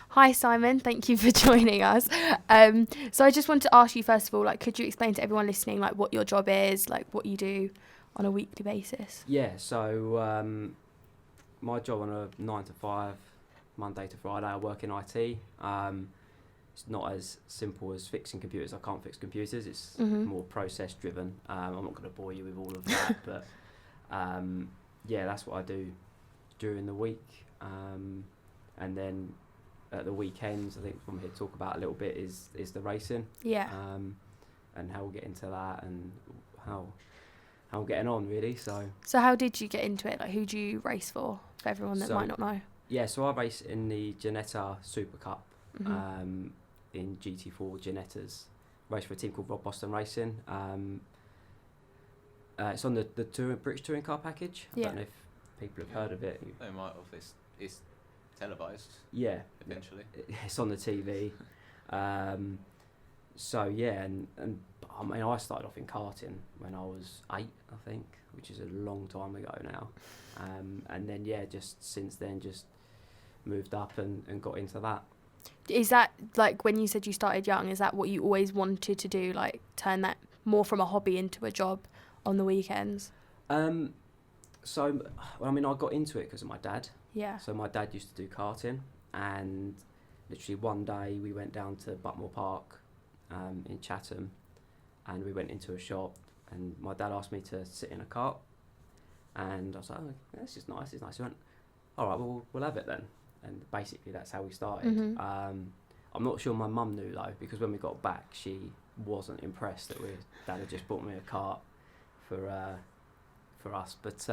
Hi Simon, thank you for joining us. So I just wanted to ask you first of all, like, could you explain to everyone listening, like, what your job is, like, what you do on a weekly basis? Yeah, so my job on a 9 to 5, Monday to Friday, I work in IT. It's not as simple as fixing computers. I can't fix computers. It's more process driven. I'm not going to bore you with all of that, but yeah, that's what I do during the week. And then at the weekends, I think what I'm here to talk about a little bit is the racing. Yeah. And how we'll get into that and how I'm getting on, really. So how did you get into it? Like, who do you race for everyone that might not know? Yeah, so I race in the Ginetta Super Cup in GT4 Ginettas. Race for a team called Rob Boston Racing. It's on the British Touring Car package. I don't know if people have heard of it. They might have. It's televised. Yeah. Eventually. It's on the TV. So yeah, and I mean, I started off in karting when I was 8, I think, which is a long time ago now. And then just since then, just moved up and got into that. Is that, like, when you said you started young, is that what you always wanted to do, like turn that more from a hobby into a job on the weekends? So I mean, I got into it because of my dad. Yeah. So my dad used to do karting, and literally one day we went down to Buckmore Park in Chatham, and we went into a shop, and my dad asked me to sit in a kart, and I was like, oh, this is nice, it's nice. He went, all right, well, we'll have it then. And basically that's how we started. I'm not sure my mum knew though, because when we got back, she wasn't impressed that dad had just bought me a kart for us. But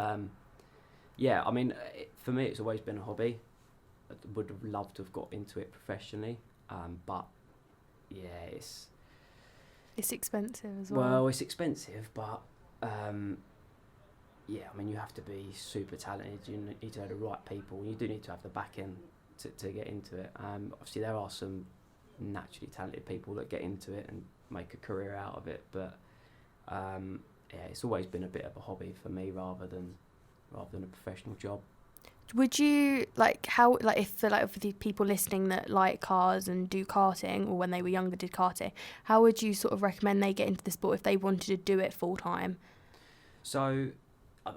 yeah, I mean, for me, it's always been a hobby. I would have loved to have got into it professionally, but yeah, it's expensive as well. Well, it's expensive, but yeah, I mean, you have to be super talented. You need to know the right people. You do need to have the backing to get into it. Obviously, there are some naturally talented people that get into it and make a career out of it, but yeah, it's always been a bit of a hobby for me rather than a professional job. Would you if for the people listening that like cars and do karting, or when they were younger did karting, how would you sort of recommend they get into the sport if they wanted to do it full time? So,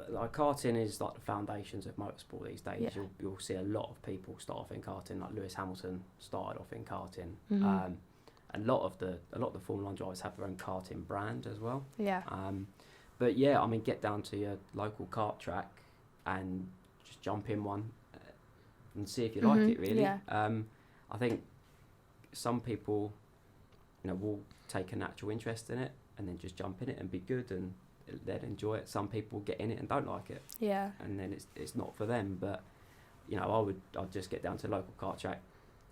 like, karting is like the foundations of motorsport these days. Yeah. You'll see a lot of people start off in karting. Like Lewis Hamilton started off in karting. A lot of the Formula 1 drivers have their own karting brand as well. Yeah. But yeah, I mean, get down to your local kart track and just jump in one and see if you like it, really. Yeah. I think some people, will take a natural interest in it and then just jump in it and be good and then enjoy it. Some people get in it and don't like it. Yeah. And then it's not for them. But I'd just get down to a local kart track,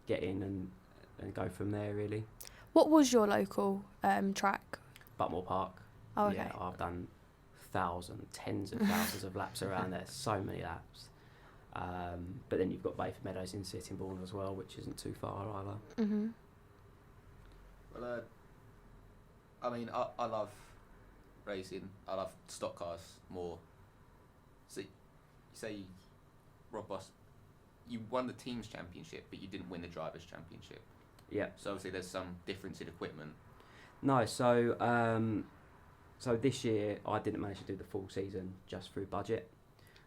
get in and go from there, really. What was your local track? Buckmore Park. Oh, okay. Yeah, I've done tens of thousands of laps around there. So many laps. But then you've got Bayford Meadows in Sittingbourne as well, which isn't too far either. Well, I mean, I love racing. I love stock cars more. So, you say Rob Boss, you won the team's championship, but you didn't win the drivers' championship. Yeah. So obviously there's some difference in equipment. No, so this year I didn't manage to do the full season just through budget.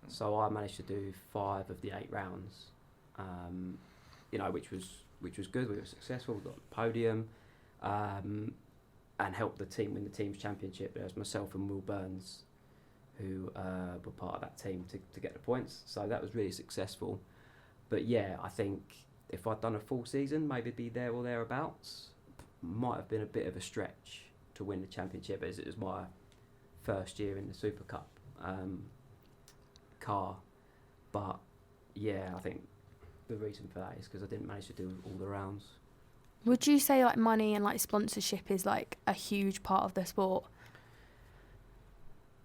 So I managed to do 5 of the 8 rounds, which was good. We were successful. We got the podium, and helped the team win the team's championship. There was myself and Will Burns, who were part of that team to get the points. So that was really successful. But yeah, I think if I'd done a full season, maybe be there or thereabouts. Might have been a bit of a stretch to win the championship, as it was my first year in the Super Cup car. But yeah, I think the reason for that is because I didn't manage to do all the rounds. Would you say like money and like sponsorship is like a huge part of the sport?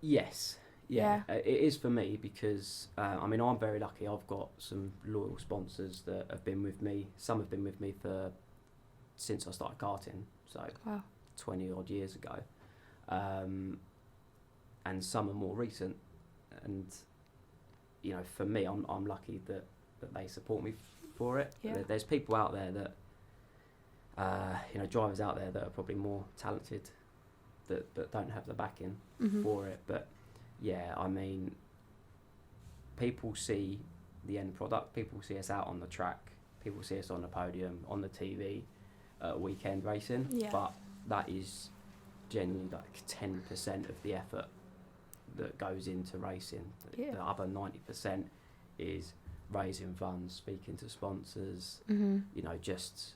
Yes. Yeah. It is for me because I mean, I'm very lucky. I've got some loyal sponsors that have been with me. Some have been with me since I started karting, so 20 odd years ago, and some are more recent. And for me, I'm lucky that they support me for it. Yeah. There's people out there that, drivers out there that are probably more talented that don't have the backing for it. But yeah, I mean, people see the end product. People see us out on the track. People see us on the podium, on the TV, weekend racing. Yeah. But that is genuinely like 10% of the effort that goes into racing. Yeah. The other 90% is raising funds, speaking to sponsors, just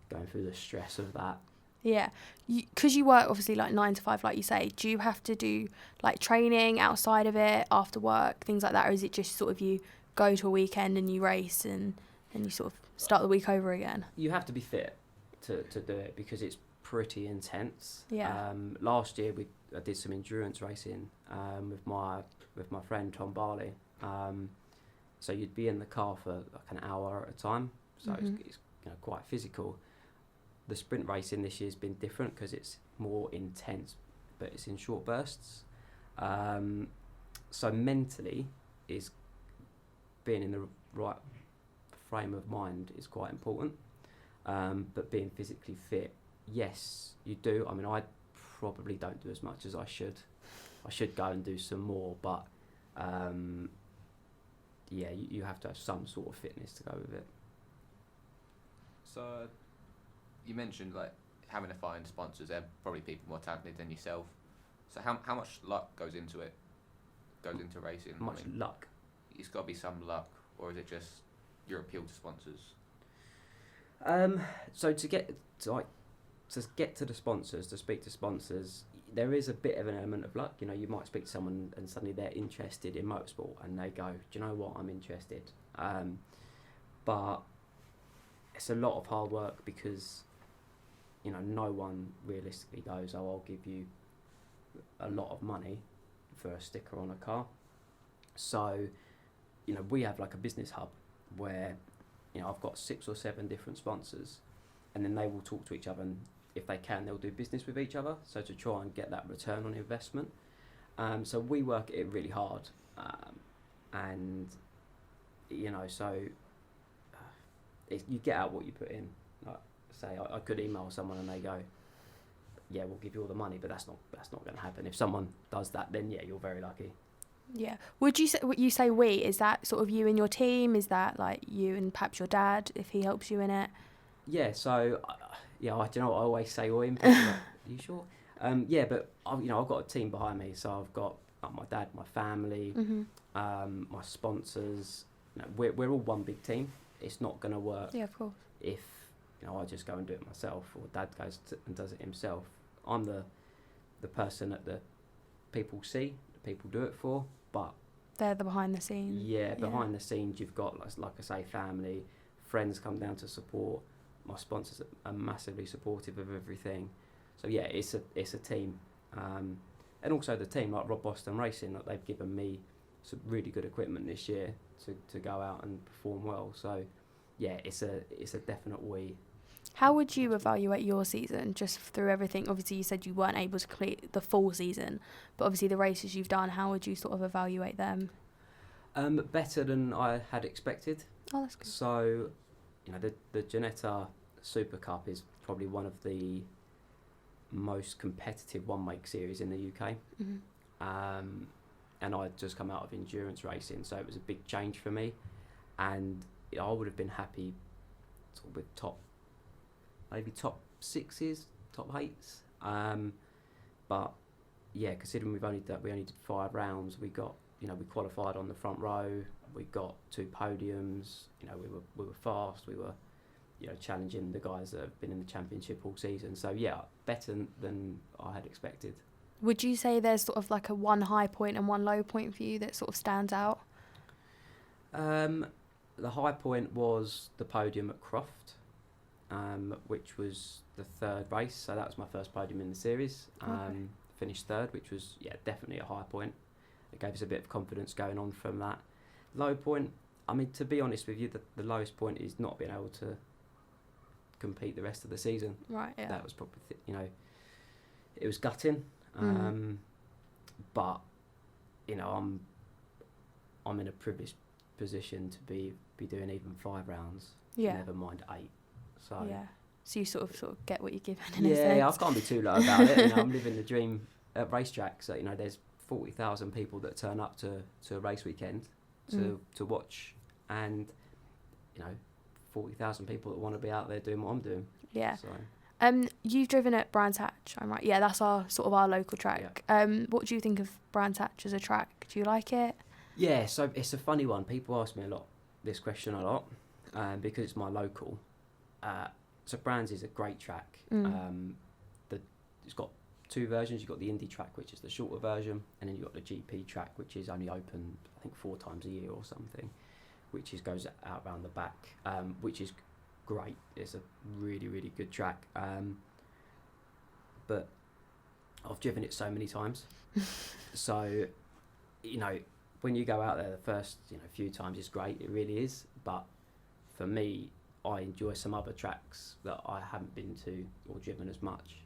going through the stress of that. Yeah, because you work obviously like 9 to 5, like you say. Do you have to do like training outside of it, after work, things like that, or is it just sort of you go to a weekend and you race and you sort of start the week over again? You have to be fit to do it because it's pretty intense. Yeah. Last year I did some endurance racing with my friend Tom Barley. So you'd be in the car for like an hour at a time. So it's quite physical. The sprint racing this year's been different because it's more intense, but it's in short bursts. So mentally, is being in the right frame of mind is quite important. But being physically fit, yes, you do. I mean, I probably don't do as much as I should. I should go and do some more, but you have to have some sort of fitness to go with it. So, you mentioned like having to find sponsors. They're probably people more talented than yourself. So how much luck goes into it? Goes into racing? Much luck. It's got to be some luck, or is it just your appeal to sponsors? So to get to the sponsors, to speak to sponsors, there is a bit of an element of luck. You might speak to someone and suddenly they're interested in motorsport and they go, do you know what, I'm interested. But it's a lot of hard work because no one realistically goes, oh, I'll give you a lot of money for a sticker on a car. So, we have like a business hub where, I've got 6 or 7 different sponsors, and then they will talk to each other, and if they can, they'll do business with each other. So to try and get that return on investment. So we work at it really hard, and so you get out what you put in. Like, say I could email someone and they go, yeah, we'll give you all the money, but that's not going to happen. If someone does that, then yeah, you're very lucky. Yeah. Would you say we? Is that sort of you and your team? Is that like you and perhaps your dad if he helps you in it? Yeah. So I always say we. Like, are you sure? But I've got a team behind me. So I've got my dad, my family, my sponsors. We're all one big team. It's not going to work. Yeah, of course. If I just go and do it myself, or Dad goes and does it himself. I'm the person that the people see, the people do it for, but they're the behind the scenes. Yeah, behind the scenes, you've got like I say, family, friends come down to support. My sponsors are massively supportive of everything. So yeah, it's a team, and also the team like Rob Boston Racing, like they've given me some really good equipment this year to go out and perform well. So yeah, it's a definite we. How would you evaluate your season just through everything? Obviously, you said you weren't able to complete the full season, but obviously the races you've done, how would you sort of evaluate them? Better than I had expected. Oh, that's good. So, the Ginetta Super Cup is probably one of the most competitive one-make series in the UK. And I'd just come out of endurance racing, so it was a big change for me. And I would have been happy sort of with top 6s, top 8s. But yeah, considering we only did 5 rounds, we got we qualified on the front row. We got 2 podiums. We were fast. We were challenging the guys that have been in the championship all season. So yeah, better than I had expected. Would you say there's sort of like a one high point and one low point for you that sort of stands out? The high point was the podium at Croft, which was the 3rd race. So that was my first podium in the series. Finished 3rd, which was definitely a high point. It gave us a bit of confidence going on from that. Low point, I mean, to be honest with you, the lowest point is not being able to compete the rest of the season. Right, yeah. That was probably, it was gutting. But, I'm in a privileged position to be doing even 5 rounds. Yeah. Never mind 8. So Yeah. So you sort of get what you're given in a yeah, I sense. can't be too low about it. I'm living the dream at racetracks. So, there's 40,000 people that turn up to a race weekend to watch, and 40,000 people that want to be out there doing what I'm doing. Yeah. So You've driven at Brands Hatch, I'm right? Yeah, that's our local track. Yeah. What do you think of Brands Hatch as a track? Do you like it? Yeah, so it's a funny one. People ask me this question a lot, because it's my local. So Brands is a great track. It's got 2 versions. You've got the Indy track, which is the shorter version, and then you've got the GP track, which is only open, I think, 4 times a year or something, which goes out around the back, which is great. It's a really, really good track. But I've driven it so many times. So, when you go out there the first, few times, it's great. It really is. But for me, I enjoy some other tracks that I haven't been to or driven as much.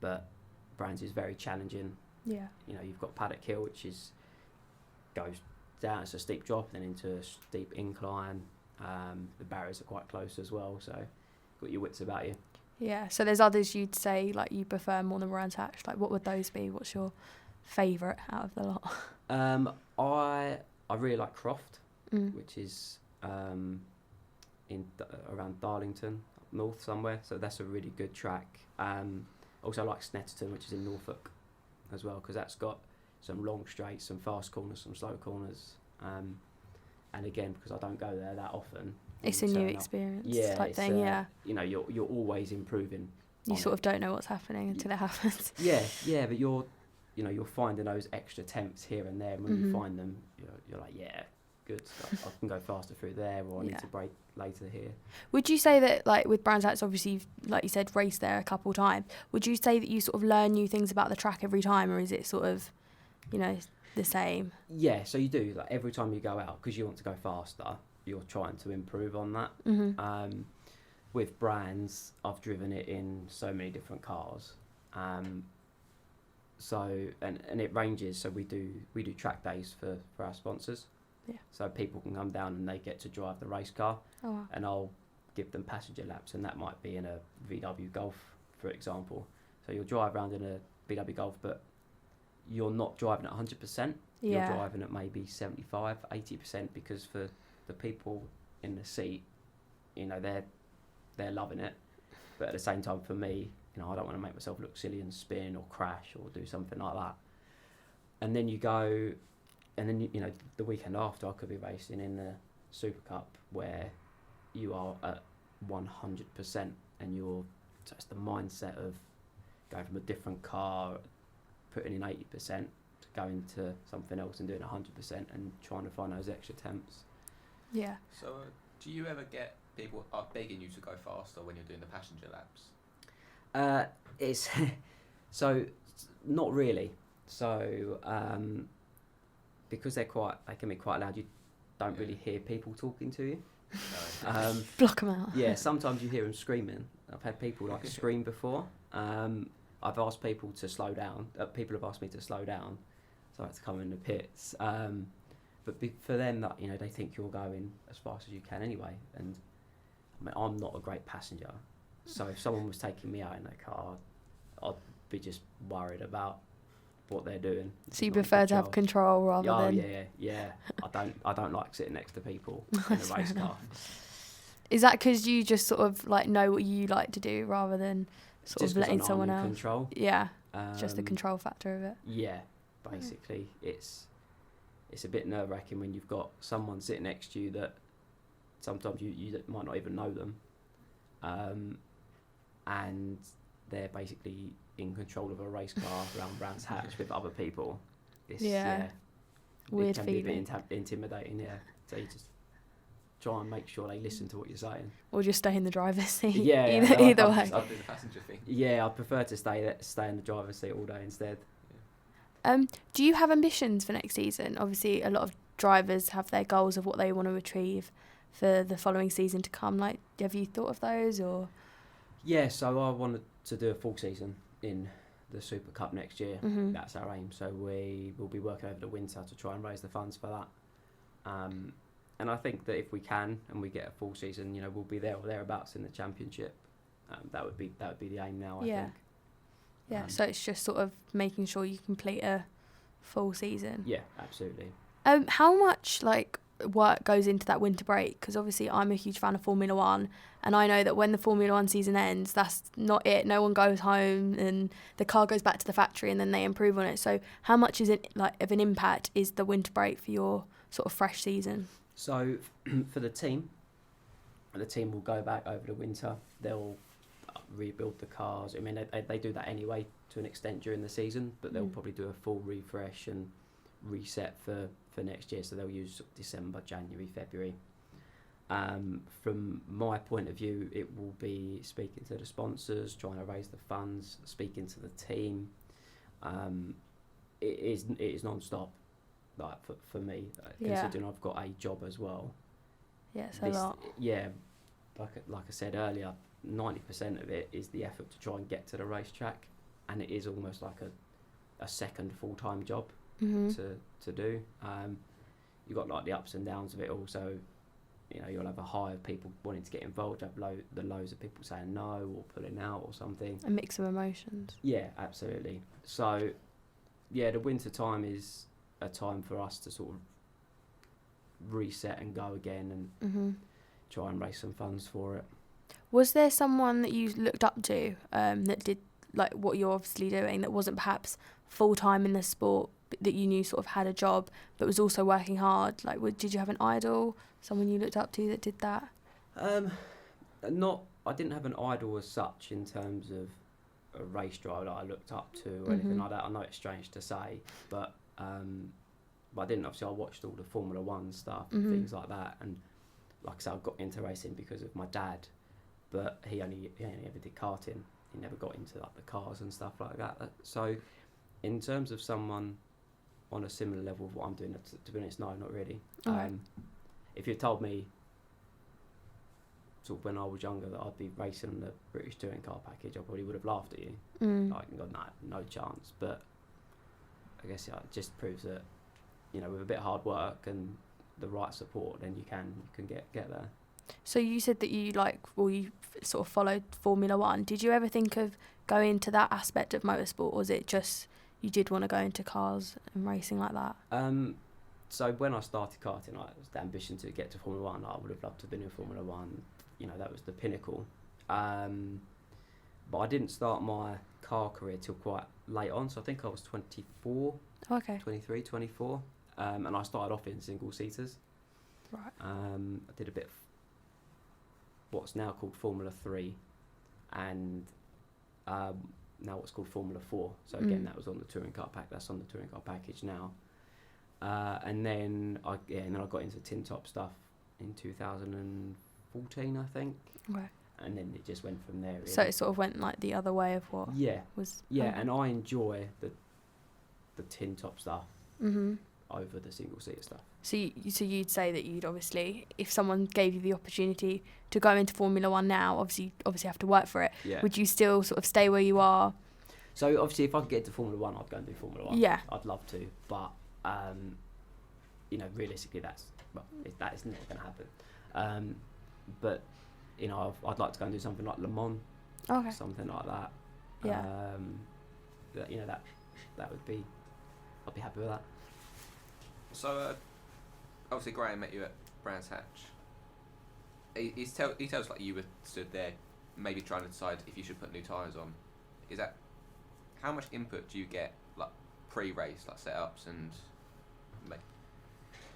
But Brands is very challenging. Yeah. You've got Paddock Hill, which goes down. It's a steep drop, then into a steep incline. The barriers are quite close as well, so you've got your wits about you. Yeah. So there's others you'd say like you prefer more than Brands Hatch. Like, what would those be? What's your favourite out of the lot? I really like Croft, which is around Darlington, up north somewhere. So that's a really good track. Also I like Snetterton, which is in Norfolk as well, because that's got some long straights, some fast corners, some slow corners. And again, because I don't go there that often, It's a new experience type thing, yeah. You're always improving. You sort of don't know what's happening until it happens. Yeah, but you're finding those extra temps here and there, and when you find them, you're like, yeah, good. I can go faster through there, or I need to brake later here. Would you say that, like, with Brands Hatch, obviously, you've, like you said, raced there a couple times, would you say that you sort of learn new things about the track every time, or is it sort of, the same? Yeah, so you do. Like, every time you go out, because you want to go faster, you're trying to improve on that. With Brands, I've driven it in so many different cars. So and it ranges. So we do track days for our sponsors. Yeah. So people can come down and they get to drive the race car. Oh, wow. And I'll give them passenger laps, and that might be in a VW Golf, for example. So you'll drive around in a VW Golf, but you're not driving at 100%. Yeah. You're driving at maybe 75, 80%, because for the people in the seat, they're loving it. But at the same time, for me, I don't want to make myself look silly and spin or crash or do something like that. And then you go, and then the weekend after, I could be racing in the Super Cup, where you are at 100%, and so it's the mindset of going from a different car, putting in 80%, to going to something else and doing 100%, and trying to find those extra temps. Yeah. So do you ever get people are begging you to go faster when you're doing the passenger laps? It's so not really. So because they can be quite loud, you don't really hear people talking to you. No. Block them out. Yeah, sometimes you hear them screaming. I've had people scream before. I've asked people to slow down. People have asked me to slow down, so I had to come in the pits. But for them, that they think you're going as fast as you can anyway. And I'm not a great passenger, so if someone was taking me out in their car, I'd be just worried about what they're doing. So you prefer to have control rather than... Yeah. I don't like sitting next to people in a race car. Is that because you just sort of know what you like to do rather than sort Just of letting 'cause someone I'm in else? control. Yeah, just the control factor of it. Yeah, basically, it's a bit nerve-wracking when you've got someone sitting next to you that sometimes you might not even know them, and they're basically in control of a race car around Brands Hatch with other people. Weird it can feeling. be a bit intimidating. Yeah, so you just try and make sure they listen to what you're saying. Or just stay in the driver's seat. Yeah, either way. I'll do the passenger thing. Yeah, I prefer to stay in the driver's seat all day instead. Do you have ambitions for next season? Obviously, a lot of drivers have their goals of what they want to achieve for the following season to come. Like, have you thought of those, or? Yeah, so I wanted to do a full season in the Super Cup next year. Mm-hmm. That's our aim. So we will be working over the winter to try and raise the funds for that. And I think that if we can and we get a full season, you know, we'll be there or thereabouts in the championship. That would be the aim now, I think. Yeah, so it's just sort of making sure you complete a full season. Yeah, absolutely. How much like work goes into that winter break? Because obviously I'm a huge fan of Formula One, and I know that when the Formula One season ends, that's not it. No one goes home, and the car goes back to the factory, and then they improve on it. So how much is it like of an impact is the winter break for your sort of fresh season? So for the team will go back over the winter. They'll rebuild the cars. I mean, they do that anyway to an extent during the season, but they'll probably do a full refresh and reset for next year. So they'll use December, January, February. From my point of view, it will be speaking to the sponsors, trying to raise the funds, speaking to the team. It is non-stop, like for me, considering I've got a job as well. Yeah, it's a lot. Yeah, like I said earlier, 90% of it is the effort to try and get to the racetrack, and it is almost like a second full-time job to do. You've got like the ups and downs of it all. So, you know, you'll have a high of people wanting to get involved, have the lows of people saying no or pulling out or something. A mix of emotions. Yeah, absolutely. So, yeah, the winter time is a time for us to sort of reset and go again and try and raise some funds for it. Was there someone that you looked up to that did like what you're obviously doing, that wasn't perhaps full-time in the sport, that you knew sort of had a job but was also working hard? Like, did you have an idol, someone you looked up to that did that? I didn't have an idol as such in terms of a race driver that I looked up to or anything like that. I know it's strange to say, but I didn't. Obviously, I watched all the Formula One stuff and things like that, and like I said, I got into racing because of my dad, but he only ever did karting. He never got into like the cars and stuff like that. So, in terms of someone on a similar level of what I'm doing, to be honest, no, not really. Okay. If you told me sort of when I was younger that I'd be racing on the British touring car package, I probably would have laughed at you. Like, no chance. But I guess it just proves that, you know, with a bit of hard work and the right support, then you can get there. So you said that you sort of followed Formula One. Did you ever think of going into that aspect of motorsport, or was it just you did want to go into cars and racing like that? So when I started karting, it was the ambition to get to Formula One. I would have loved to have been in Formula One. You know, that was the pinnacle. But I didn't start my car career till quite late on. So I think I was 24, 23, 24. And I started off in single-seaters. Right. I did a bit of what's now called Formula 3 and now what's called Formula 4. So again, that was on the touring car pack. That's on the touring car package now. And then I got into tin top stuff in 2014, I think. Okay. And then it just went from there. Really. So it sort of went like the other way of what was. Yeah, and I enjoy the tin top stuff over the single seater stuff. So you'd say that you'd obviously, if someone gave you the opportunity to go into Formula One now, obviously have to work for it. Yeah. Would you still sort of stay where you are? So obviously, if I could get to Formula One, I'd go and do Formula One. Yeah. I'd love to, but you know, realistically, that is not going to happen. But you know, I'd like to go and do something like Le Mans. Okay. Something like that. Yeah. You know, that would be. I'd be happy with that. So, obviously, Graham met you at Brands Hatch. He tells like you were stood there, maybe trying to decide if you should put new tyres on. Is that how much input do you get, like pre-race, like setups and?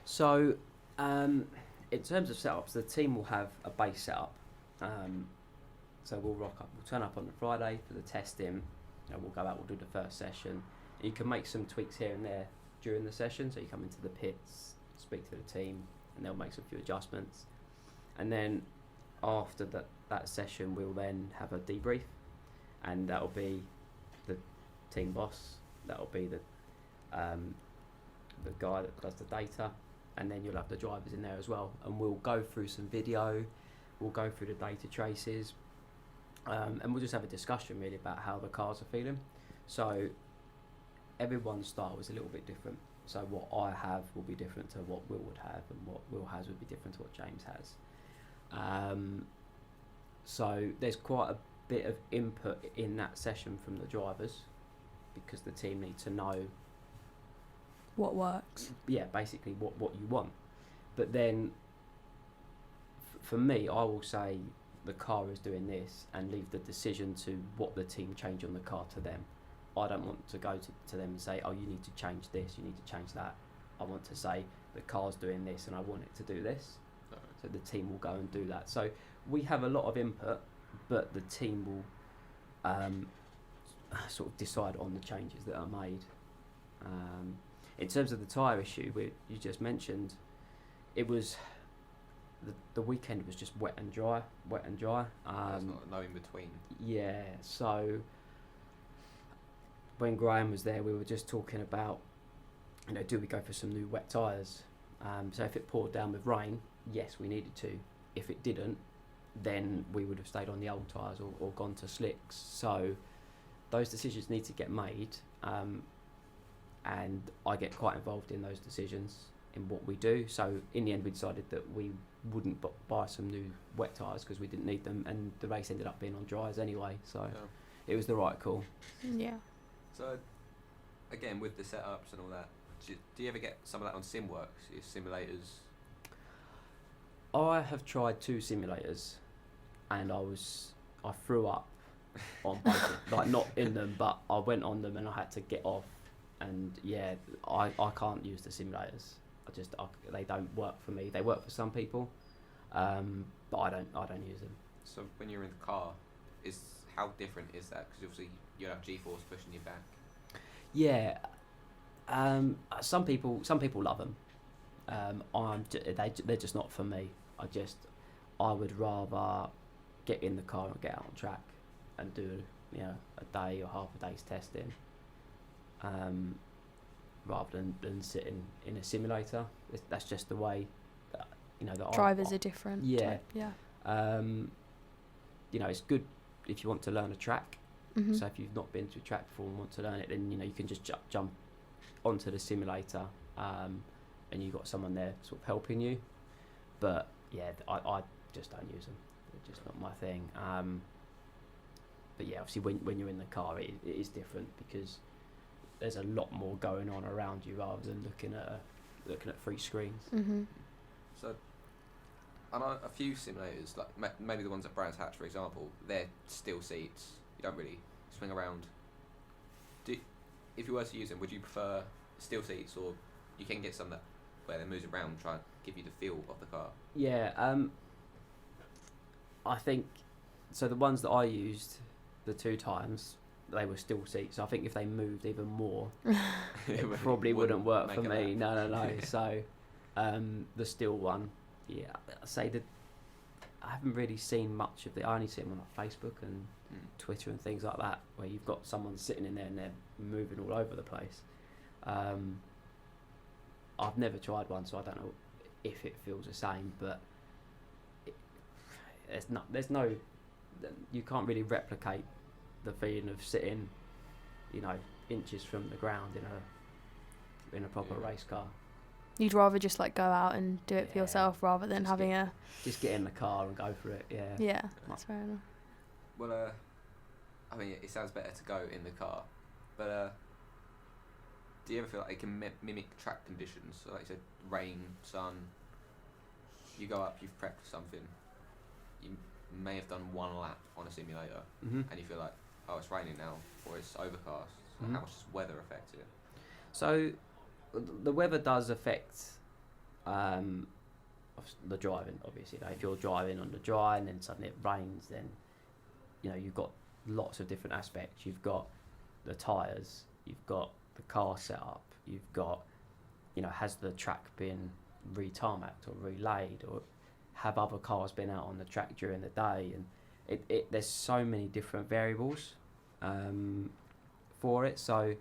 So, in terms of setups, the team will have a base setup. So we'll turn up on the Friday for the testing. You know, we'll go out, we'll do the first session. You can make some tweaks here and there during the session. So you come into the pits, speak to the team, and they'll make some few adjustments. And then after that session, we'll then have a debrief, and that'll be the team boss. That'll be the guy that does the data, and then you'll have the drivers in there as well. And we'll go through some video. We'll go through the data traces, and we'll just have a discussion really about how the cars are feeling. So everyone's style is a little bit different. So what I have will be different to what Will would have, and what Will has would be different to what James has. So there's quite a bit of input in that session from the drivers, because the team need to know What works? yeah, basically what you want. But then, for me, I will say the car is doing this and leave the decision to what the team change on the car to them. I don't want to go to them and say, oh, you need to change this, you need to change that. I want to say the car's doing this and I want it to do this. So the team will go and do that. So we have a lot of input, but the team will sort of decide on the changes that are made. In terms of the tyre issue you just mentioned, it was the weekend was just wet and dry. There's no in between. Yeah, so when Graham was there, we were just talking about, do we go for some new wet tyres? So if it poured down with rain, yes, we needed to. If it didn't, then we would have stayed on the old tyres or gone to slicks. So those decisions need to get made, and I get quite involved in those decisions, in what we do. So in the end, we decided that we wouldn't buy some new wet tyres because we didn't need them, and the race ended up being on dries anyway. So it was the right call. Yeah. So, again, with the setups and all that, do you ever get some of that on SimWorks, your simulators? I have tried 2 simulators, and I threw up on both, like not in them, but I went on them and I had to get off. And yeah, I can't use the simulators. They don't work for me. They work for some people, but I don't use them. So when you're in the car, how different is that? Because obviously you have G-force pushing you back. Yeah, some people love them. They're just not for me. I would rather get in the car and get out on track and do a day or half a day's testing, rather than sitting in a simulator. That's just the way that Drivers are different. Yeah. Yeah. It's good if you want to learn a track. Mm-hmm. So if you've not been to a track before and want to learn it, then you can just jump onto the simulator, and you've got someone there sort of helping you. But yeah, I just don't use them. They're just not my thing. But yeah, obviously when you're in the car, it is different, because there's a lot more going on around you rather than looking at 3 screens. Mm-hmm. So, I know a few simulators, like maybe the ones at Brands Hatch, for example, they're still seats. You don't really swing around. If you were to use them, would you prefer still seats, or you can get some where they move around and try and give you the feel of the car? Yeah, I think so. The ones that I used the 2 times, they were still seats. So I think if they moved even more, it probably wouldn't work for me. No. So the still one, yeah, I say that I haven't really seen much of it. I only see them on like Facebook and Twitter and things like that, where you've got someone sitting in there and they're moving all over the place. I've never tried one, so I don't know if it feels the same, but there's no, you can't really replicate the feeling of sitting, inches from the ground in a proper race car. You'd rather just go out and do it for yourself rather than having just get in the car and go for it. Yeah. Yeah, that's fair enough. Well, I mean, it sounds better to go in the car, but do you ever feel like it can mimic track conditions? So like you said, rain, sun. You go up, you've prepped for something. You may have done 1 lap on a simulator, and you feel like, oh, it's raining now, or it's overcast. So how much does weather affect it? So the weather does affect the driving, obviously. If you're driving on the dry and then suddenly it rains, then you've got lots of different aspects. You've got the tyres, you've got the car setup, you've got has the track been re-tarmacked or relayed, or have other cars been out on the track during the day, and there's so many different variables for it. So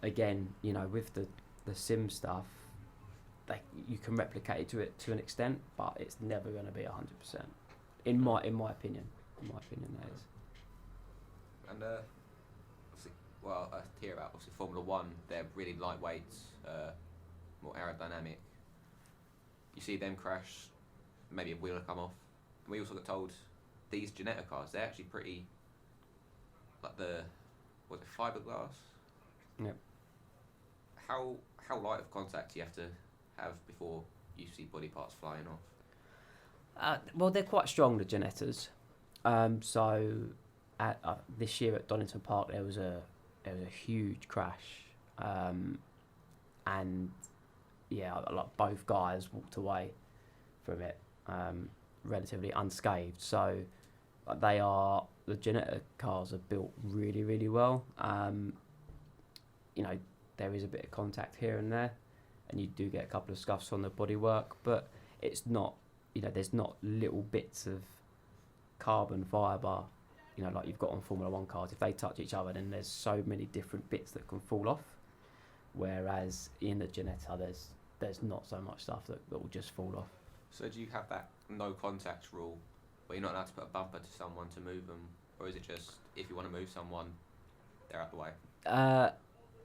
again, with the sim stuff, you can replicate it to an extent, but it's never going to be 100%. In my opinion, that is. And obviously, I hear about Formula One. They're really lightweight more aerodynamic. You see them crash, maybe a wheel will come off. And we also got told these Ginetta cars, they're actually pretty, like fiberglass? Yep. How light of contact do you have to have before you see body parts flying off? Well, they're quite strong, the Ginettas. So this year at Donington Park, there was a huge crash, and yeah, like both guys walked away from it relatively unscathed. So the Ginetta cars are built really, really well. There is a bit of contact here and there, and you do get a couple of scuffs on the bodywork, but it's not, there's not little bits of carbon fibre, like you've got on Formula 1 cars. If they touch each other, then there's so many different bits that can fall off, whereas in the Ginetta, there's not so much stuff that will just fall off. So do you have that no contact rule, where you're not allowed to put a bumper to someone to move them, or is it just if you want to move someone, they're out the way?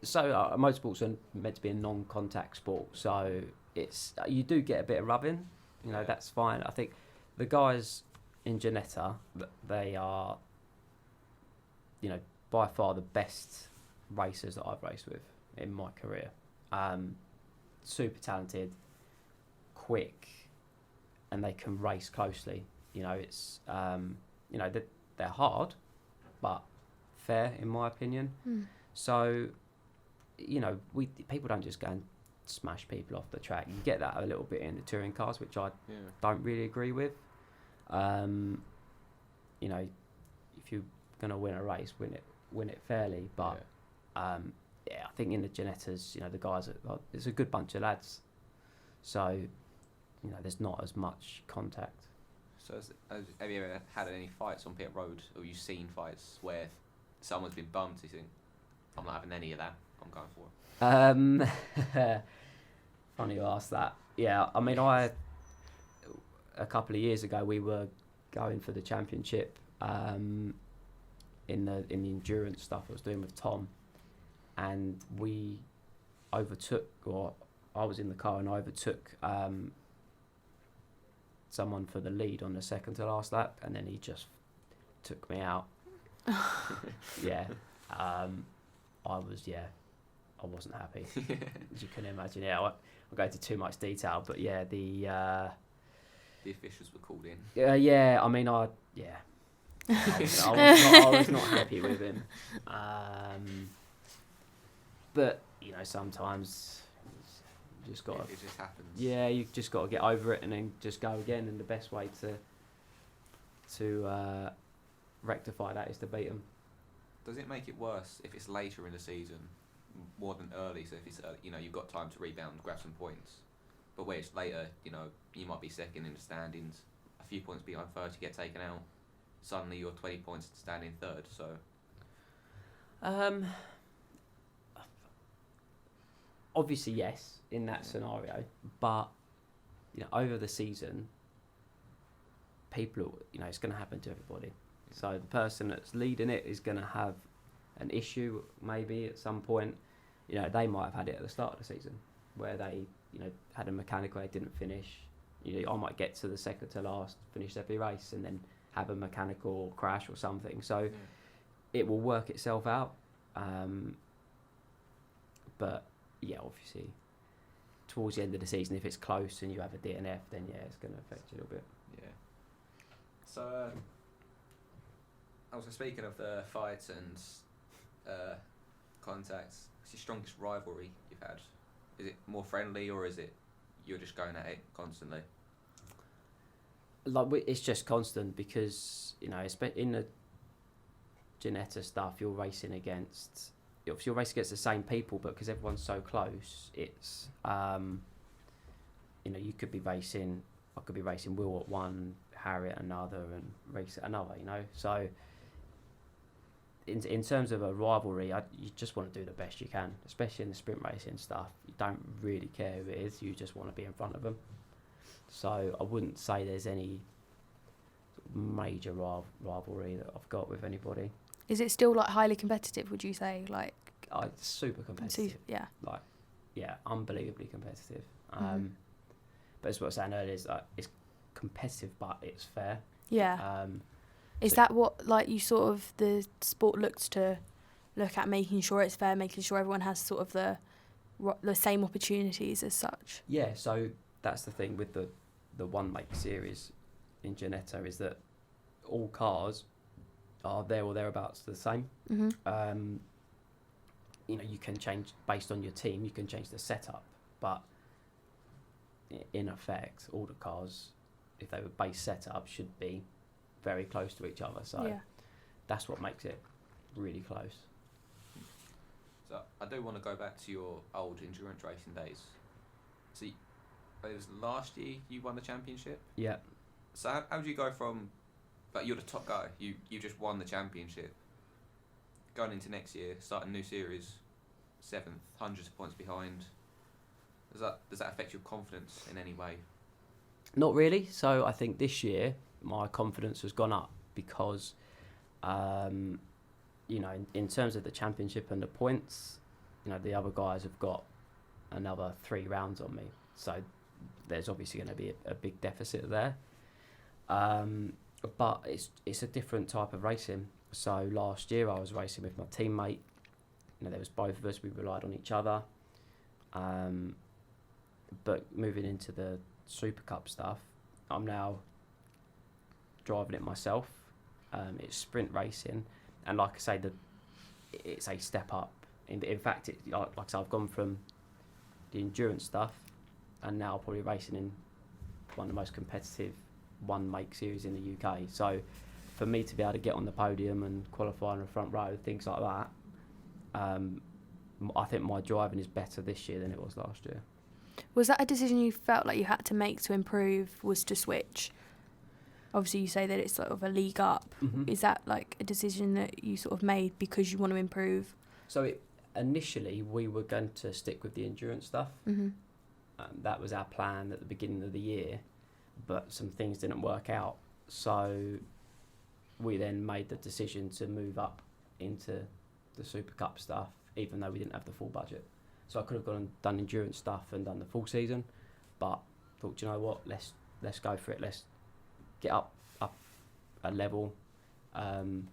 So motorsports are meant to be a non-contact sport, so it's you do get a bit of rubbing, that's fine. I think the guys in Ginetta, they are, by far the best racers that I've raced with in my career. Super talented, quick, and they can race closely. It's they're hard, but fair in my opinion. So, people don't just go and smash people off the track. You get that a little bit in the touring cars, which I don't really agree with. If you're gonna win a race, win it fairly. But I think in the Ginettas, the guys it's a good bunch of lads. So, there's not as much contact. So have you ever had any fights on pit road, or you've seen fights where someone's been bumped? You think, I'm not having any of that, I'm going for it? Funny you asked that. Yeah, I mean, a couple of years ago we were going for the championship in the endurance stuff I was doing with Tom, and we overtook, or I was in the car and I overtook someone for the lead on the second to last lap, and then he just took me out. I wasn't happy, as you can imagine. I won't go into too much detail, but the officials were called in. I mean, I was not happy with him. But sometimes you just got it just happens. Yeah, you just got to get over it and then just go again. And the best way to rectify that is to beat them. Does it make it worse if it's later in the season, more than early? So if it's you've got time to rebound, grab some points. But where it's later, you might be second in the standings, a few points behind third, you get taken out. Suddenly you're 20 points standing third. So, obviously yes, in that scenario, but over the season, people, it's going to happen to everybody. So the person that's leading it is going to have an issue maybe at some point. They might have had it at the start of the season where they, had a mechanical they didn't finish. I might get to the second to last, finish every race, and then have a mechanical crash or something. So it will work itself out. But obviously, towards the end of the season, if it's close and you have a DNF, then it's going to affect you a little bit. Yeah. So, also speaking of the fights and contacts, what's your strongest rivalry you've had? Is it more friendly, or is it you're just going at it constantly? It's just constant because in the Ginetta stuff, you're racing against the same people, but because everyone's so close, it's you could be racing. I could be racing Will at one, Harry at another, and race at another. So in terms of a rivalry, you just want to do the best you can, especially in the sprint racing stuff. You don't really care who it is. You just want to be in front of them. So I wouldn't say there's any major rivalry that I've got with anybody. Is it still highly competitive? Would you say It's super competitive. Yeah. unbelievably competitive. Mhm. But as what I was saying earlier, is it's competitive, but it's fair. Yeah. Is So- that what like you sort of the sport looks to look at, making sure it's fair, making sure everyone has sort of the same opportunities as such? Yeah, so that's the thing with the one make series in Ginetta, is that all cars are there or thereabouts the same. Mhm. You can change based on your team. You can change the setup, but in effect, all the cars, if they were base setup, should be very close to each other. So Yeah. that's what makes it really close. So I do want to go back to your old endurance racing days. So it was last year you won the championship. Yeah. So how did you go from, like, you're the top guy, you just won the championship, going into next year, starting a new series, 7th, hundreds of points behind. Does that affect your confidence in any way? Not really. So I think this year my confidence has gone up because, in terms of the championship and the points, the other guys have got another 3 rounds on me. So there's obviously going to be a big deficit there. But it's a different type of racing. So last year I was racing with my teammate. There was both of us. We relied on each other. But moving into the Super Cup stuff, I'm now driving it myself. It's sprint racing, and like I say, it's a step up. In fact, like I say, I've gone from the endurance stuff, and now probably racing in one of the most competitive one make series in the UK. So for me to be able to get on the podium and qualify in the front row, things like that, I think my driving is better this year than it was last year. Was that a decision you felt like you had to make to improve, was to switch? Obviously you say that it's sort of a league up. Mm-hmm. Is that like a decision that you sort of made because you want to improve? So initially we were going to stick with the endurance stuff. Mm-hmm. That was our plan at the beginning of the year, but some things didn't work out. So we then made the decision to move up into the Super Cup stuff, even though we didn't have the full budget. So I could have gone and done endurance stuff and done the full season, but thought, you know what, let's go for it. Let's get up a level, and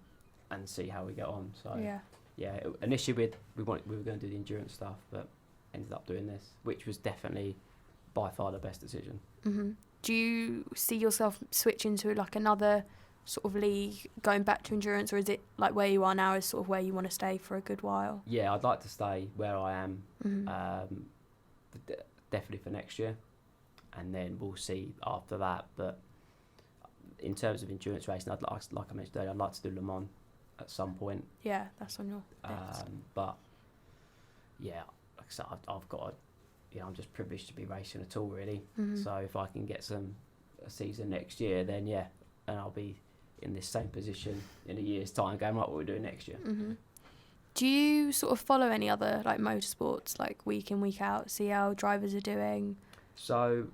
see how we get on. So initially we were going to do the endurance stuff, but ended up doing this, which was definitely by far the best decision. Mm-hmm. Do you see yourself switching to like another sort of league, going back to endurance, or is it like where you are now is sort of where you want to stay for a good while? Yeah, I'd like to stay where I am, Mm-hmm. definitely for next year, and then we'll see after that. But in terms of endurance racing, like I mentioned earlier, I'd like to do Le Mans at some point. Yeah, that's on your list. But yeah, like I said, I've got I'm just privileged to be racing at all, really. Mm-hmm. So if I can get a season next year, then yeah, and I'll be in this same position in a year's time, going, right, what we're doing next year. Mm-hmm. Do you sort of follow any other like motorsports, like week in, week out, see how drivers are doing? So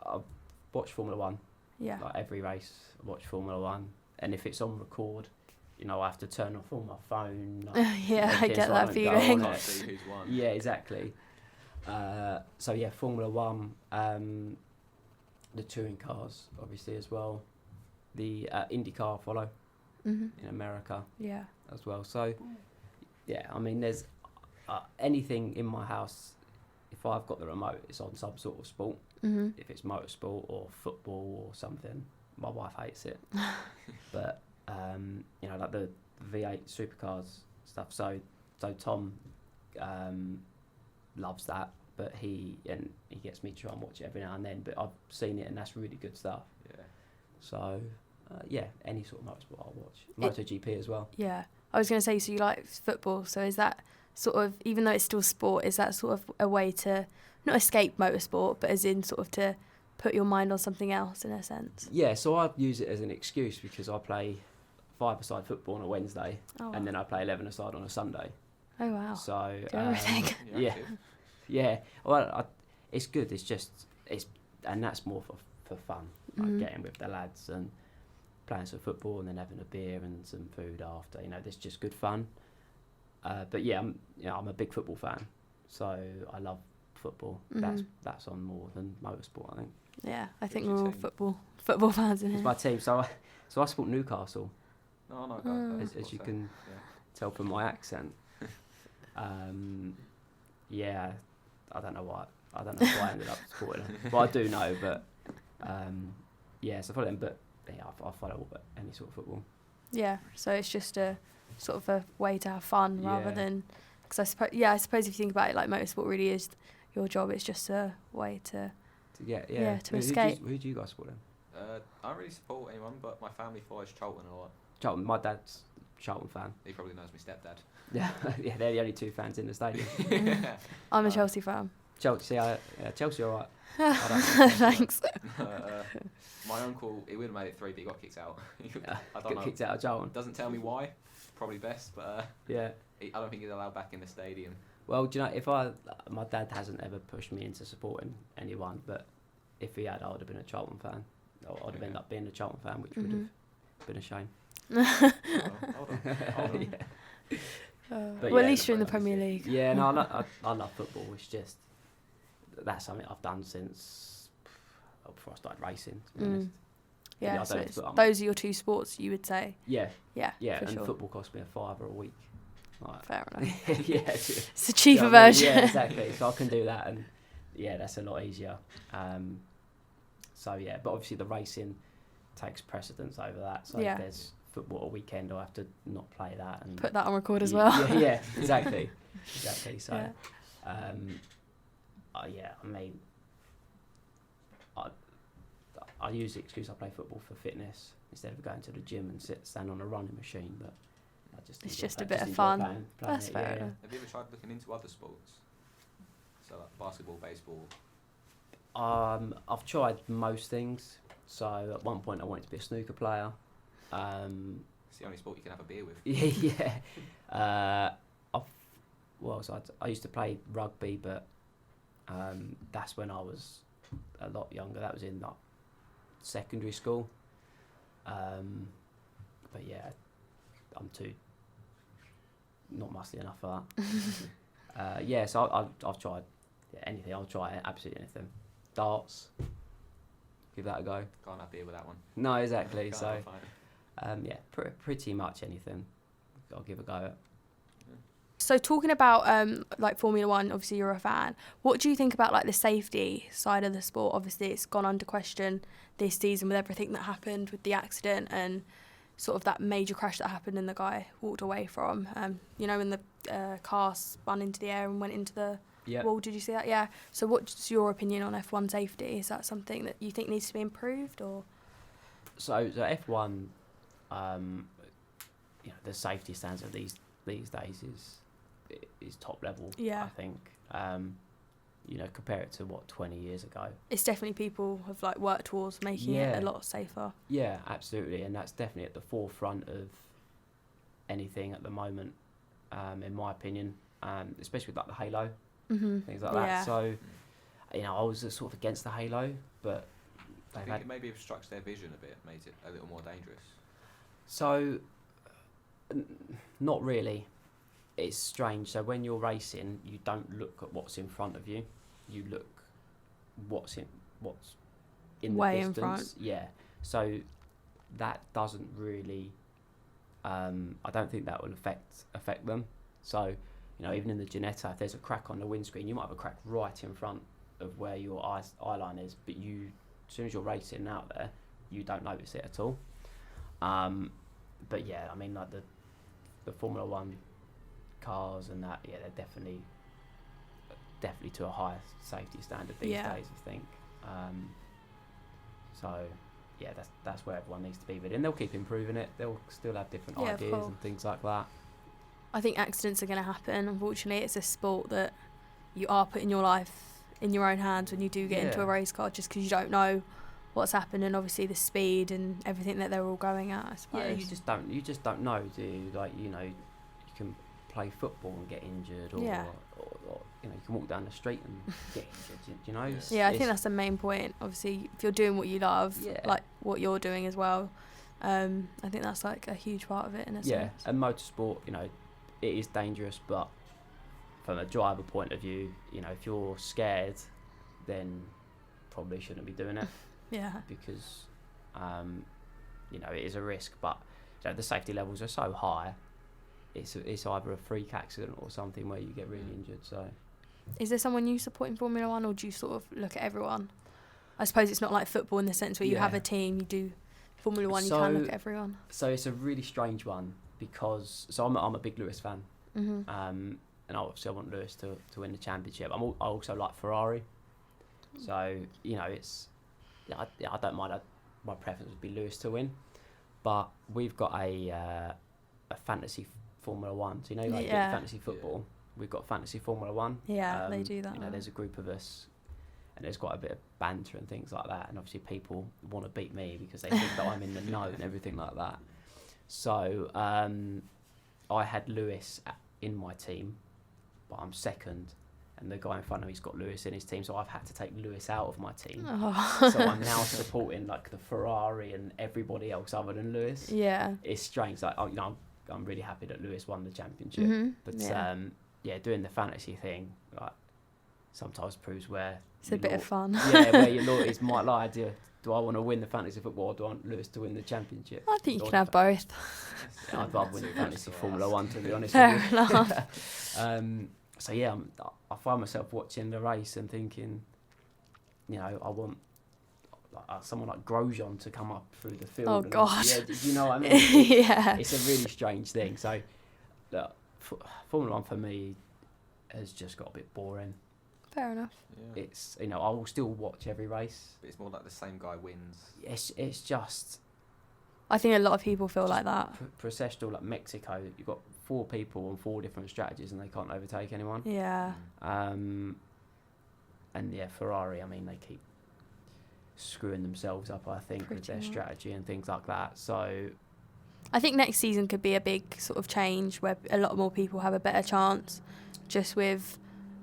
I watch Formula One. Yeah. Like every race, I watch Formula One, and if it's on record, I have to turn off all my phone. Yeah, I get so that don't go feeling. on Can't it. see who's won. Yeah, exactly. So yeah, Formula One, the touring cars, obviously as well. The IndyCar I follow Mm-hmm. in America Yeah. as well. So yeah, I mean, there's anything in my house. If I've got the remote, it's on some sort of sport. Mm-hmm. If it's motorsport or football or something, my wife hates it. But like the V8 supercars stuff. So Tom loves that, but he gets me to try and watch it every now and then. But I've seen it, and that's really good stuff. Yeah. So any sort of motorsport I'll watch. MotoGP as well. Yeah. I was going to say, so you like football, so is that sort of, even though it's still sport, is that sort of a way to not escape motorsport, but as in sort of to put your mind on something else in a sense? Yeah, so I use it as an excuse because I play 5-a-side football on a Wednesday, Oh, and then I play 11-a-side on a Sunday. oh wow. So Do everything. yeah, yeah. Well, it's good. And that's more for fun, like getting with the lads and playing some football and then having a beer and some food after. It's just good fun. But yeah, I'm a big football fan, so I love football. Mhm. That's on more than motorsport, I think. Yeah, I think Who's we're your all team? football fans in It's here. my team, so I support Newcastle, No, no, as you can tell from my accent. Yeah, I don't know why. I don't know why I ended up supporting them, but I do know. But yeah, so I follow them. But yeah, I follow any sort of football. Yeah, so it's just a sort of a way to have fun rather Yeah. than, because I suppose if you think about it, like motorsport really is your job. It's just a way to to escape. Who do you guys support then? I don't really support anyone, but my family follows Charlton a lot. Charlton. My dad's a Charlton fan. He probably knows my stepdad. Yeah, yeah, they're the only two fans in the stadium. I'm a Chelsea fan. Chelsea, Chelsea, all right. Thanks. My uncle, he would have made it 3, but he got kicked out. I don't Got know. kicked out of Charlton. Doesn't tell me why. Probably best, but Yeah. I don't think he's allowed back in the stadium. Well, do you know, my dad hasn't ever pushed me into supporting anyone, but if he had, I would have been a Charlton fan. Or I'd have ended up being a Charlton fan, which would have been a shame. Hold on. Yeah. But Well, yeah, at least you're in the Premier League. Yeah, no, I love football. It's just, that's something I've done since before I started racing, to be honest. Yeah, I so don't it's, put 'em. those are your two sports, you would say. Yeah, Yeah, yeah, for and sure. football cost me £5 a week. Like, Fair enough. yeah, It's a cheaper you know what I mean? version. Yeah, exactly. So I can do that, and yeah, that's a lot easier. So yeah, but obviously the racing takes precedence over that. So Yeah. if there's football a weekend, I have to not play that and Put that on record as well. Yeah, exactly, exactly. So, Yeah. yeah, I mean, I use the excuse I play football for fitness instead of going to the gym and stand on a running machine, but I just It's enjoy just a play- bit of enjoy fun. playing That's it, fair yeah, enough. Have you ever tried looking into other sports? So like basketball, baseball. I've tried most things. So at one point I wanted to be a snooker player. It's the only sport you can have a beer with. Yeah. I used to play rugby, but that's when I was a lot younger. That was in like secondary school. But yeah, I'm not muscly enough for that. Yeah, so I've tried anything. I'll try absolutely anything. Darts, give that a go. Can't have beer with that one. No, exactly. Can't So have fun. yeah, pretty much anything I'll give a go at. So talking about like Formula One, obviously you're a fan. What do you think about like the safety side of the sport? Obviously it's gone under question this season with everything that happened with the accident and sort of that major crash that happened and the guy walked away from. You know, when the car spun into the air and went into the wall. Did you see that? Yeah. So what's your opinion on F1 safety? Is that something that you think needs to be improved or? So F1, the safety standard these days is top level. Yeah. I think. Compare it to 20 years ago. It's definitely people have like worked towards making it a lot safer. Yeah, absolutely, and that's definitely at the forefront of anything at the moment, in my opinion. Especially with like the halo, things like that. So, I was sort of against the halo, but I think it maybe obstructs their vision a bit, made it a little more dangerous. So, not really. It's strange. So when you're racing, you don't look at what's in front of you. You look what's in way the distance. in front. Yeah. So that doesn't really. I don't think that will affect them. So even in the Ginetta, if there's a crack on the windscreen, you might have a crack right in front of where your eye line is, but as soon as you're racing out there, you don't notice it at all. But yeah, I mean, like the Formula One cars and that, they're definitely to a higher safety standard these days, I think. So yeah, that's where everyone needs to be. But then they'll keep improving it. They'll still have different ideas and things like that. I think accidents are going to happen. Unfortunately, it's a sport that you are putting your life in your own hands when you do get into a race car, just because you don't know what's happened and obviously the speed and everything that they're all going at, I suppose. Yeah, you just don't know, do you? Like, you can play football and get injured, or you can walk down the street and get injured. I think that's the main point. Obviously, if you're doing what you love, like what you're doing as well, I think that's like a huge part of it in a sense. And motorsport, it is dangerous, but from a driver point of view, you know, if you're scared, then probably shouldn't be doing it. Yeah. Because, you know, it is a risk. But you know, the safety levels are so high. It's either a freak accident or something where you get really injured. So, is there someone you support in Formula One, or do you sort of look at everyone? I suppose it's not like football in the sense where you have a team. You do Formula One. You can look at everyone. So it's a really strange one because I'm a big Lewis fan. Mm-hmm. And obviously I want Lewis to win the championship. I also like Ferrari. So, you know, I don't mind. My preference would be Lewis to win. But we've got a fantasy Formula One. So, you know, like you get fantasy football. We've got fantasy Formula One. Yeah, they do that. You know, there's a group of us and there's quite a bit of banter and things like that. And obviously people want to beat me because they think that I'm in the know and everything like that. So I had Lewis in my team, but I'm second. And the guy in front of me's got Lewis in his team, so I've had to take Lewis out of my team. Oh. So I'm now supporting like the Ferrari and everybody else other than Lewis. Yeah, it's strange. Like, you know, I'm really happy that Lewis won the championship, but doing the fantasy thing like sometimes proves where it's a bit of fun. Where your loyalties might lie. Do I want to win the fantasy football, or do I want Lewis to win the championship? I think you can have both. Yeah, I'd rather win the fantasy Formula One, to be honest. Fair with you. enough. So yeah, I find myself watching the race and thinking, you know, I want someone like Grosjean to come up through the field. Oh God! Yeah, do you know what I mean? It's a really strange thing. So, look, Formula One for me has just got a bit boring. Fair enough. Yeah. It's, you know, I will still watch every race. But it's more like the same guy wins. It's just. I think a lot of people feel like that. Processional, like Mexico, you've got 4 people on 4 different strategies and they can't overtake anyone. Yeah. And yeah, Ferrari, I mean, they keep screwing themselves up, I think, with their strategy and things like that. So I think next season could be a big sort of change where a lot more people have a better chance, just with,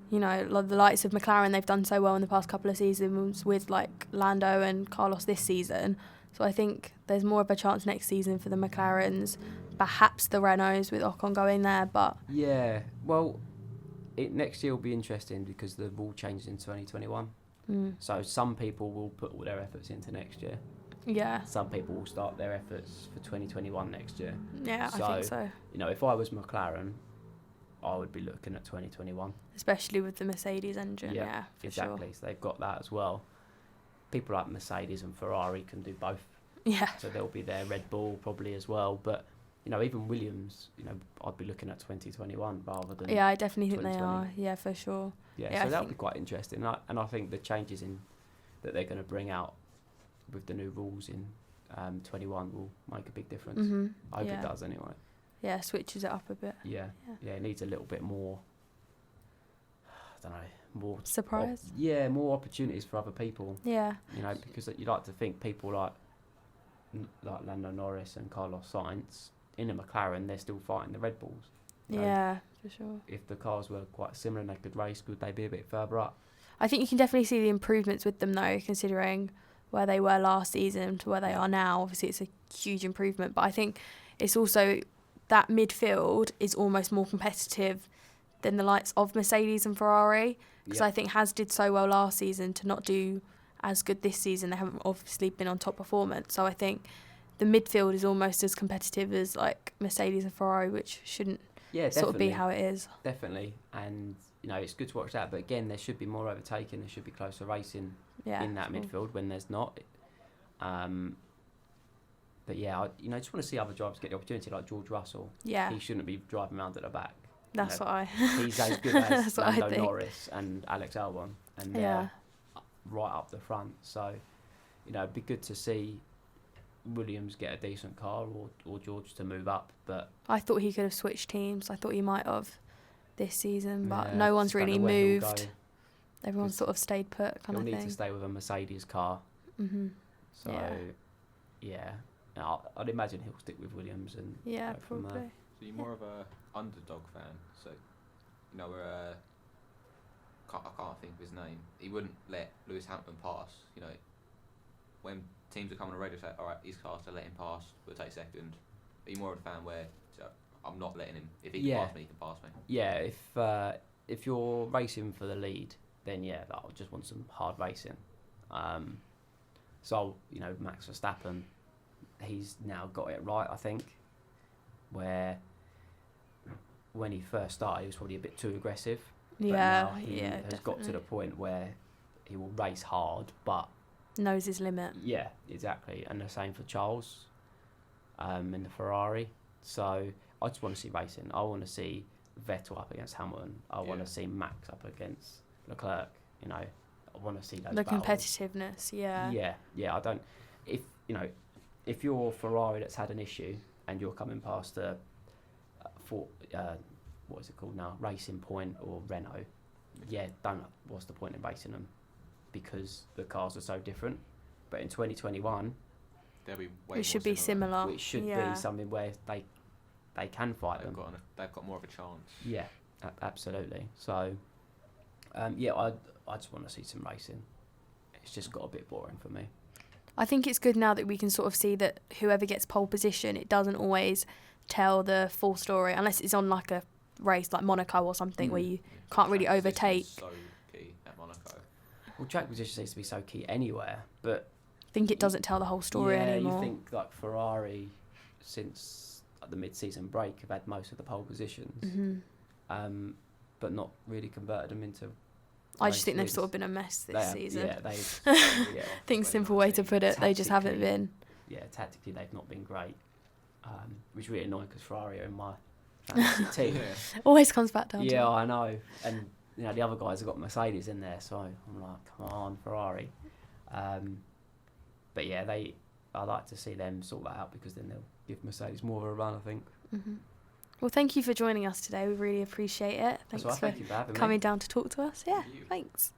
you know, the likes of McLaren. They've done so well in the past couple of seasons with like Lando and Carlos this season. So I think there's more of a chance next season for the McLarens, perhaps the Renaults with Ocon going there. But yeah, well, next year will be interesting because the rule changes in 2021. So some people will put all their efforts into next year. Yeah. Some people will start their efforts for 2021 next year. Yeah, I think so. You know, if I was McLaren, I would be looking at 2021. Especially with the Mercedes engine, yeah, for exactly. Sure. So they've got that as well. People like Mercedes and Ferrari can do both. Yeah. So they'll be there, Red Bull probably as well. But, you know, even Williams, you know, I'd be looking at 2021 rather than. Yeah, I definitely think they are. Yeah, for sure. Yeah, so that'll be quite interesting. And I think the changes that they're going to bring out with the new rules in 21 will make a big difference. Mm-hmm. I hope it does anyway. Yeah, switches it up a bit. Yeah, it needs a little bit more. I don't know, more surprise. More opportunities for other people. Yeah, you know, because you like to think people like Lando Norris and Carlos Sainz in a McLaren, they're still fighting the Red Bulls. So yeah, for sure. If the cars were quite similar and they could race, could they be a bit further up? I think you can definitely see the improvements with them though, considering where they were last season to where they are now. Obviously, it's a huge improvement, but I think it's also that midfield is almost more competitive than the likes of Mercedes and Ferrari, because I think Haas did so well last season to not do as good this season. They haven't obviously been on top performance, so I think the midfield is almost as competitive as like Mercedes and Ferrari, which shouldn't sort of be how it is. Definitely, and you know, it's good to watch that, but again, there should be more overtaking, there should be closer racing in that midfield when there's not. But yeah, I just want to see other drivers get the opportunity, like George Russell. Yeah. He shouldn't be driving around at the back. That's what I... He's as good as Lando Norris and Alex Albon, and they're right up the front. So, you know, it'd be good to see Williams get a decent car or George to move up. But I thought he could have switched teams. I thought he might have this season, but no one's really moved. Everyone's sort of stayed put kind of thing. He'll need to stay with a Mercedes car. Mm-hmm. So, yeah. I'd imagine he'll stick with Williams and probably. So you're more of a underdog fan. So, you know, I can't think of his name. He wouldn't let Lewis Hamilton pass. You know, when teams are coming on the radio, say, all right, his car's to let him pass. We'll take second. Are you more of a fan where I'm not letting him? If he can pass me, he can pass me. Yeah. if you're racing for the lead, then yeah, I just want some hard racing. So Max Verstappen, he's now got it right, I think. Where when he first started, he was probably a bit too aggressive. But now he has got to the point where he will race hard, but knows his limit. Yeah, exactly. And the same for Charles in the Ferrari. So I just want to see racing. I want to see Vettel up against Hamilton. I want to see Max up against Leclerc. I want to see those battles. Competitiveness. Yeah. I don't. If you're Ferrari that's had an issue and you're coming past what is it called now? Racing Point or Renault. Yeah, what's the point in racing them? Because the cars are so different. But in 2021, they'll be way it should be similar. It should be something where they can fight them. They've got more of a chance. Yeah, absolutely. So, I just want to see some racing. It's just got a bit boring for me. I think it's good now that we can sort of see that whoever gets pole position, it doesn't always tell the full story unless it's on like a race like Monaco or something where you can't really overtake. So key at Monaco. Well, track position seems to be so key anywhere, but I think it doesn't tell the whole story anymore. You think like Ferrari since the mid-season break have had most of the pole positions, but not really converted them into. I just think they've sort of been a mess this season. Yeah, I think simple way to put it. They just haven't been. Yeah, tactically they've not been great, which is really annoying because Ferrari are in my fantasy team. Always comes back down to Yeah, I know. And the other guys have got Mercedes in there, so I'm like, come on, Ferrari. But yeah, I like to see them sort that out because then they'll give Mercedes more of a run, I think. Well, thank you for joining us today. We really appreciate it. Thanks Thank you for having me. coming down to talk to us. Yeah, thanks.